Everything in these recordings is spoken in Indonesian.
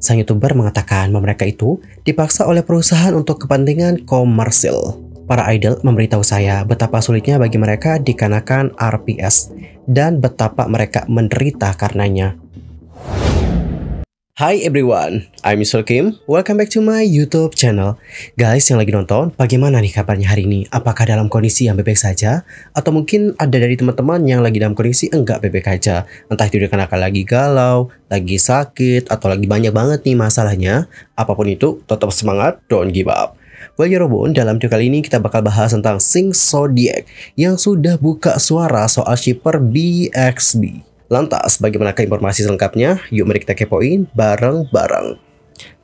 Sang YouTuber mengatakan bahwa mereka itu dipaksa oleh perusahaan untuk kepentingan komersil. Para idol memberitahu saya betapa sulitnya bagi mereka dikenakan RPS dan betapa mereka menderita karenanya. Hi everyone, I'm Mr. Kim. Welcome back to my YouTube channel. Guys yang lagi nonton, bagaimana nih kabarnya hari ini? Apakah dalam kondisi yang baik saja? Atau mungkin ada dari teman-teman yang lagi dalam kondisi enggak baik saja? Entah itu dikarenakan lagi galau, lagi sakit, atau lagi banyak banget nih masalahnya. Apapun itu, tetap semangat, don't give up. Well, Yorobun, dalam video kali ini kita bakal bahas tentang Sing Zodiac yang sudah buka suara soal shipper BXB. Lantas, bagaimana informasi selengkapnya? Yuk mari kita kepoin bareng-bareng.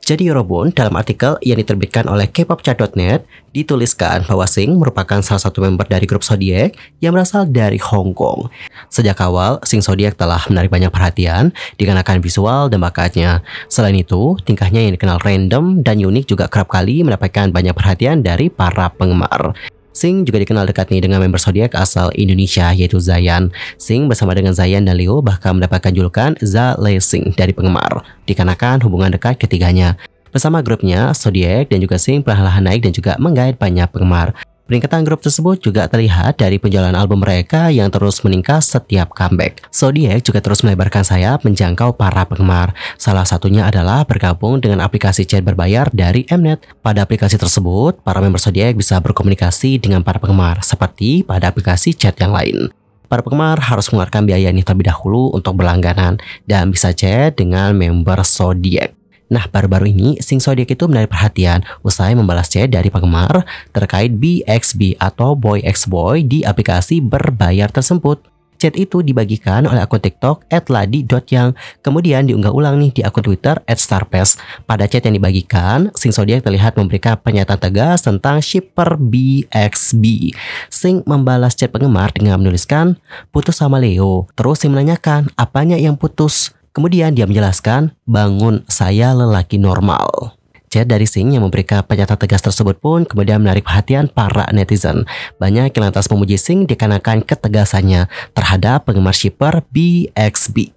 Jadi Yorobun, dalam artikel yang diterbitkan oleh kpopchat.net dituliskan bahwa Sing merupakan salah satu member dari grup Zodiac yang berasal dari Hong Kong. Sejak awal, Sing Zodiac telah menarik banyak perhatian dikarenakan visual dan bakatnya. Selain itu, tingkahnya yang dikenal random dan unik juga kerap kali mendapatkan banyak perhatian dari para penggemar. Sing juga dikenal dekat nih dengan member Zodiac asal Indonesia yaitu Zayan. Sing bersama dengan Zayan dan Leo bahkan mendapatkan julukan Za Le Sing dari penggemar dikarenakan hubungan dekat ketiganya. Bersama grupnya, Zodiac dan juga Sing perlahan naik dan juga menggait banyak penggemar. Peningkatan grup tersebut juga terlihat dari penjualan album mereka yang terus meningkat setiap comeback. Zodiac juga terus melebarkan sayap menjangkau para penggemar. Salah satunya adalah bergabung dengan aplikasi chat berbayar dari Mnet. Pada aplikasi tersebut, para member Zodiac bisa berkomunikasi dengan para penggemar seperti pada aplikasi chat yang lain. Para penggemar harus mengeluarkan biaya ini terlebih dahulu untuk berlangganan dan bisa chat dengan member Zodiac. Nah, baru-baru ini Sing Zodiac itu menarik perhatian usai membalas chat dari penggemar terkait BXB atau Boy X Boy di aplikasi berbayar tersebut. Chat itu dibagikan oleh akun TikTok @ladi.yang, kemudian diunggah ulang nih di akun Twitter @starpes. Pada chat yang dibagikan, Sing Zodiac terlihat memberikan pernyataan tegas tentang shipper BXB. Sing membalas chat penggemar dengan menuliskan, "Putus sama Leo." Terus Sing menanyakan, apanya yang putus? Kemudian dia menjelaskan, "Bangun, saya lelaki normal." Chat dari Sing yang memberikan pernyataan tegas tersebut pun kemudian menarik perhatian para netizen. Banyak yang lantas memuji Sing dikarenakan ketegasannya terhadap penggemar shipper BXB.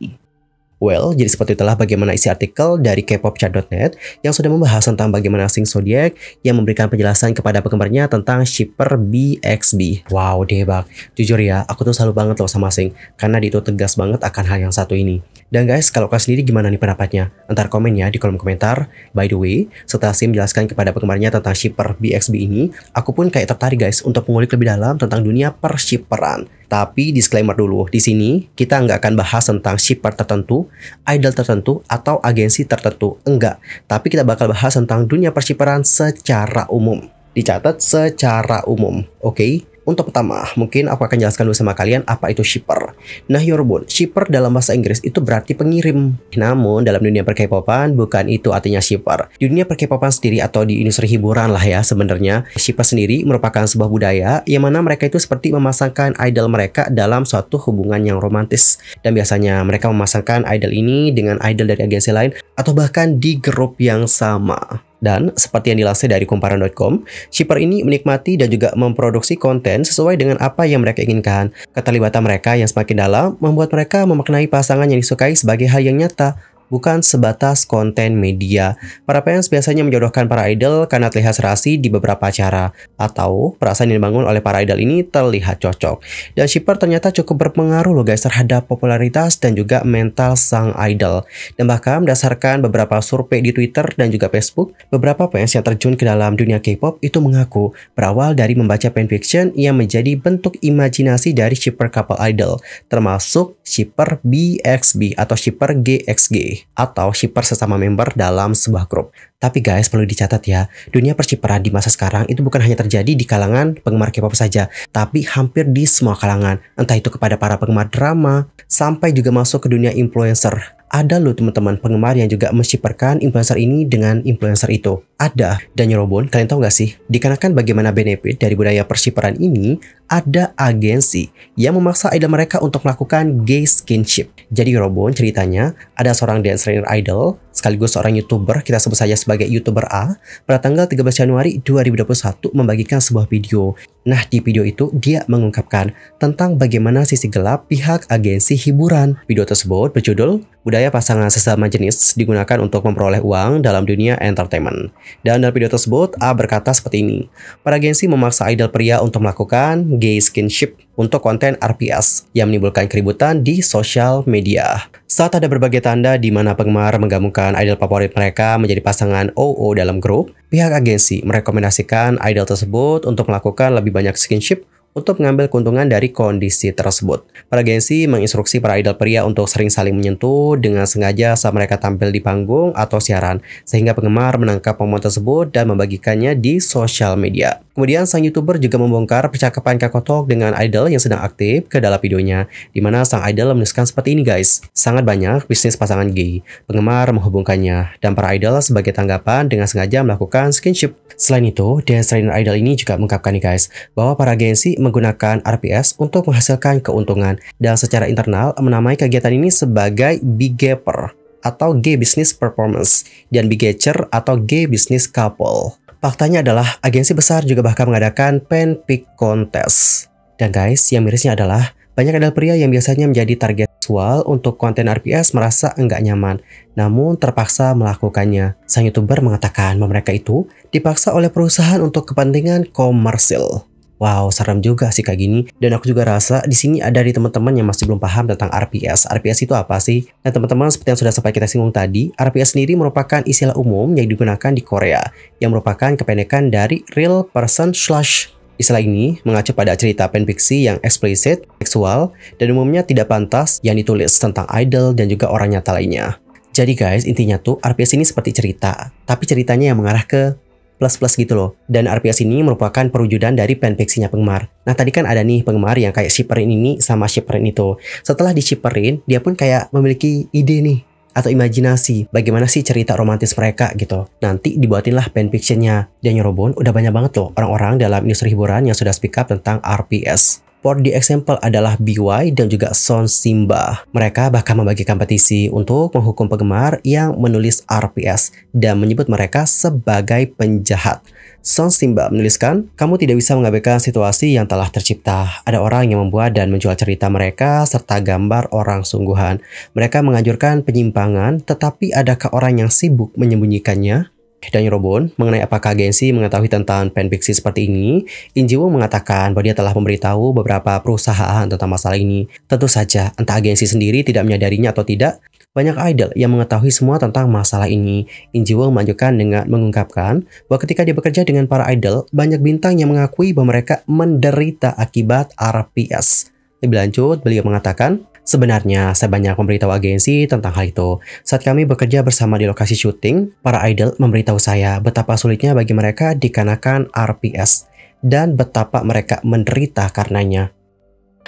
Well, jadi seperti itulah bagaimana isi artikel dari kpopchat.net yang sudah membahas tentang bagaimana Sing Zodiac yang memberikan penjelasan kepada penggemarnya tentang shipper BXB. Wow, debak. Jujur ya, aku tuh selalu banget loh sama Sing karena dia tuh tegas banget akan hal yang satu ini. Dan guys, kalau kalian sendiri gimana nih pendapatnya? Antar komen ya di kolom komentar. By the way, setelah Sing menjelaskan kepada penggemarnya tentang shipper BXB ini, aku pun kayak tertarik guys untuk mengulik lebih dalam tentang dunia pershipperan. Tapi disclaimer dulu, di sini kita nggak akan bahas tentang shipper tertentu, idol tertentu, atau agensi tertentu. Enggak, tapi kita bakal bahas tentang dunia pershipperan secara umum. Dicatat secara umum, oke? Untuk pertama, mungkin aku akan jelaskan dulu sama kalian apa itu shipper. Nah Yorobun, shipper dalam bahasa Inggris itu berarti pengirim. Namun dalam dunia per-K-popan bukan itu artinya shipper. Di dunia per-K-popan sendiri atau di industri hiburan lah ya sebenarnya, shipper sendiri merupakan sebuah budaya yang mana mereka itu seperti memasangkan idol mereka dalam suatu hubungan yang romantis. Dan biasanya mereka memasangkan idol ini dengan idol dari agensi lain atau bahkan di grup yang sama. Dan seperti yang dilansir dari kumparan.com, shipper ini menikmati dan juga memproduksi konten sesuai dengan apa yang mereka inginkan. Keterlibatan mereka yang semakin dalam membuat mereka memaknai pasangan yang disukai sebagai hal yang nyata, bukan sebatas konten media. Para fans biasanya menjodohkan para idol karena terlihat serasi di beberapa acara, atau perasaan yang dibangun oleh para idol ini terlihat cocok. Dan shipper ternyata cukup berpengaruh loh guys terhadap popularitas dan juga mental sang idol. Dan bahkan berdasarkan beberapa survei di Twitter dan juga Facebook, beberapa fans yang terjun ke dalam dunia K-pop itu mengaku berawal dari membaca fanfiction yang menjadi bentuk imajinasi dari shipper couple idol, termasuk shipper BXB atau shipper GXG. Atau shipper sesama member dalam sebuah grup. Tapi guys, perlu dicatat ya, dunia pershipperan di masa sekarang itu bukan hanya terjadi di kalangan penggemar K-pop saja, tapi hampir di semua kalangan. Entah itu kepada para penggemar drama, sampai juga masuk ke dunia influencer. Ada loh teman-teman penggemar yang juga menshipperkan influencer ini dengan influencer itu. ada. Dan Yorobun, kalian tahu nggak sih, dikarenakan bagaimana benefit dari budaya pershiperan ini, ada agensi yang memaksa idol mereka untuk melakukan gay skinship. Jadi Yorobun, ceritanya ada seorang dance trainer idol sekaligus seorang YouTuber, kita sebut saja sebagai YouTuber A, pada tanggal 13 Januari 2021 membagikan sebuah video. Nah, di video itu dia mengungkapkan tentang bagaimana sisi gelap pihak agensi hiburan. Video tersebut berjudul "Budaya Pasangan Sesama Jenis Digunakan untuk Memperoleh Uang dalam Dunia Entertainment". Dan dalam video tersebut, A berkata seperti ini, "Para agensi memaksa idol pria untuk melakukan gay skinship untuk konten RPS yang menimbulkan keributan di sosial media. Saat ada berbagai tanda di mana penggemar menggabungkan idol favorit mereka menjadi pasangan OO dalam grup, pihak agensi merekomendasikan idol tersebut untuk melakukan lebih banyak skinship untuk mengambil keuntungan dari kondisi tersebut. Para agensi menginstruksi para idol pria untuk sering saling menyentuh dengan sengaja saat mereka tampil di panggung atau siaran, sehingga penggemar menangkap momen tersebut dan membagikannya di sosial media. Kemudian sang YouTuber juga membongkar percakapan kakotok dengan idol yang sedang aktif ke dalam videonya, di mana sang idol menuliskan seperti ini guys, "Sangat banyak bisnis pasangan gay, penggemar menghubungkannya, dan para idol sebagai tanggapan dengan sengaja melakukan skinship." Selain itu, dance trainer idol ini juga mengungkapkan nih guys, bahwa para agensi menggunakan RPS untuk menghasilkan keuntungan, dan secara internal menamai kegiatan ini sebagai Bigapper atau Gay Business Performance, dan Bigacher atau Gay Business Couple. Faktanya adalah agensi besar juga bahkan mengadakan fanfic contest. Dan guys, yang mirisnya adalah banyak idol pria yang biasanya menjadi target seksual untuk konten RPS merasa enggak nyaman, namun terpaksa melakukannya. Sang YouTuber mengatakan bahwa mereka itu dipaksa oleh perusahaan untuk kepentingan komersil. Wow, serem juga sih kayak gini. Dan aku juga rasa di sini ada di teman-teman yang masih belum paham tentang RPS. RPS itu apa sih? Nah, teman-teman, seperti yang sudah sempat kita singgung tadi, RPS sendiri merupakan istilah umum yang digunakan di Korea, yang merupakan kependekan dari Real Person Slash. Istilah ini mengacu pada cerita fanfiksi yang eksplisit, seksual, dan umumnya tidak pantas yang ditulis tentang idol dan juga orang nyata lainnya. Jadi guys, intinya tuh RPS ini seperti cerita, tapi ceritanya yang mengarah ke plus-plus gitu loh. Dan RPS ini merupakan perwujudan dari fanfiksinya penggemar. Nah, tadi kan ada nih penggemar yang kayak shipperin ini sama shipperin itu. Setelah di shipperin, dia pun kayak memiliki ide nih atau imajinasi bagaimana sih cerita romantis mereka gitu. Nanti dibuatinlah fanfictionnya. Dan Yorobun, udah banyak banget loh orang-orang dalam industri hiburan yang sudah speak up tentang RPS. For the example adalah BY dan juga Son Simba. Mereka bahkan membagikan petisi untuk menghukum penggemar yang menulis RPS dan menyebut mereka sebagai penjahat. Son Simba menuliskan, "Kamu tidak bisa mengabaikan situasi yang telah tercipta. Ada orang yang membuat dan menjual cerita mereka serta gambar orang sungguhan. Mereka menganjurkan penyimpangan, tetapi adakah orang yang sibuk menyembunyikannya?" Dan Yorobun, mengenai apakah agensi mengetahui tentang fanfiksi seperti ini, In Ji-woong mengatakan bahwa dia telah memberitahu beberapa perusahaan tentang masalah ini. Tentu saja, entah agensi sendiri tidak menyadarinya atau tidak, banyak idol yang mengetahui semua tentang masalah ini. In Ji-woong melanjutkan dengan mengungkapkan bahwa ketika dia bekerja dengan para idol, banyak bintang yang mengakui bahwa mereka menderita akibat RPS. Lebih lanjut, beliau mengatakan, "Sebenarnya, saya banyak memberitahu agensi tentang hal itu. Saat kami bekerja bersama di lokasi syuting, para idol memberitahu saya betapa sulitnya bagi mereka dikarenakan RPS dan betapa mereka menderita karenanya."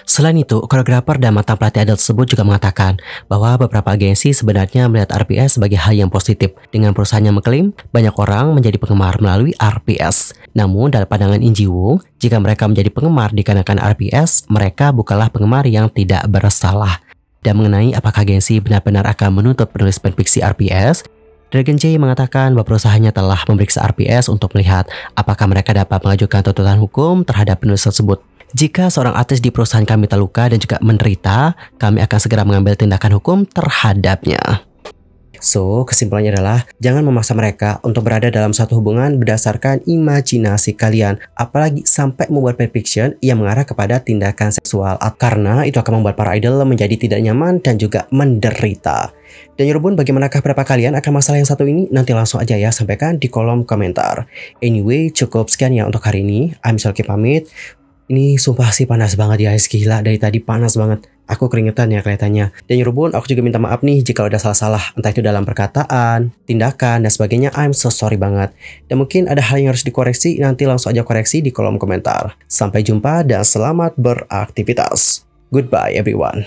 Selain itu, koreografer dan mantan pelatih idol tersebut juga mengatakan bahwa beberapa agensi sebenarnya melihat RPS sebagai hal yang positif, dengan perusahaannya mengklaim banyak orang menjadi penggemar melalui RPS. Namun dalam pandangan In Ji-woong, jika mereka menjadi penggemar dikarenakan RPS, mereka bukanlah penggemar yang tidak bersalah. Dan mengenai apakah agensi benar-benar akan menuntut penulis fanfiksi RPS, Dragon J mengatakan bahwa perusahaannya telah memeriksa RPS untuk melihat apakah mereka dapat mengajukan tuntutan hukum terhadap penulis tersebut. "Jika seorang artis di perusahaan kami terluka dan juga menderita, kami akan segera mengambil tindakan hukum terhadapnya." So, kesimpulannya adalah jangan memaksa mereka untuk berada dalam suatu hubungan berdasarkan imajinasi kalian, apalagi sampai membuat fanfiction yang mengarah kepada tindakan seksual, karena itu akan membuat para idol menjadi tidak nyaman dan juga menderita. Dan Yorobun, bagaimanakah pendapat kalian akan masalah yang satu ini? Nanti langsung aja ya sampaikan di kolom komentar. Anyway, cukup sekian ya untuk hari ini. I'm Solki pamit. Ini sumpah sih panas banget ya guys, gila, dari tadi panas banget. Aku keringetan ya kelihatannya. Dan Yorobun, aku juga minta maaf nih jika ada salah-salah, entah itu dalam perkataan, tindakan, dan sebagainya. I'm so sorry banget. Dan mungkin ada hal yang harus dikoreksi, nanti langsung aja koreksi di kolom komentar. Sampai jumpa dan selamat beraktivitas. Goodbye everyone.